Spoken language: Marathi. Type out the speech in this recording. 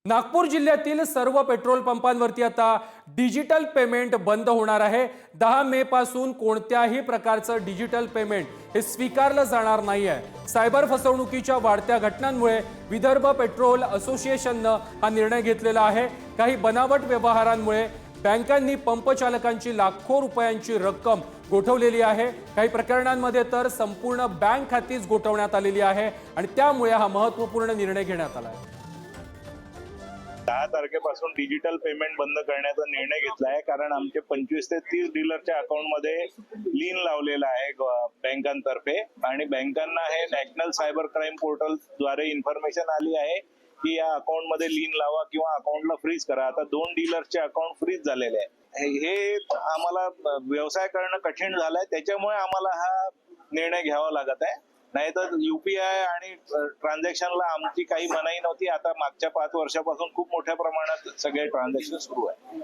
नागपूर जिल्ह्यातील सर्व पेट्रोल पंपांवरती आता डिजिटल पेमेंट बंद होणार आहे। 10 मे पासून कोणत्याही प्रकारचं डिजिटल पेमेंट हे स्वीकारलं जाणार नाहीये। सायबर फसवणुकीच्या वाढत्या घटनांमुळे विदर्भ पेट्रोल असोसिएशननं हा निर्णय घेतलेला आहे। काही बनावट व्यवहारांमुळे बँकांनी पंप चालकांची लाखो रुपयांची रक्कम गोठवलेली आहे। काही प्रकरणांमध्ये तर संपूर्ण बँक खातीच गोठवण्यात आलेली आहे आणि त्यामुळे हा महत्त्वपूर्ण निर्णय घेण्यात आला आहे। 10 तारखेपासून डिजिटल पेमेंट बंद करण्याचा निर्णय घेतला आहे, कारण आमचे 25 ते 30 डीलरच्या अकाउंटमध्ये लीन लावलेला आहे बँकांतर्फे आणि बँकांना हे नॅशनल सायबर क्राईम पोर्टल द्वारे इन्फॉर्मेशन आली आहे की या अकाउंटमध्ये लीन लावा किंवा अकाउंटला फ्रीज करा। आता 2 डीलरचे अकाउंट फ्रीज झालेले आहे। हे आम्हाला व्यवसाय करणं कठीण झालंय, त्याच्यामुळे आम्हाला हा निर्णय घ्यावा लागत आहे। नाही तर यूपीआय आणि ट्रान्झॅक्शनला आमची काही मनाई नव्हती। आता मागच्या 5 वर्षापासून खूप मोठ्या प्रमाणात सगळे ट्रान्झॅक्शन सुरू आहे।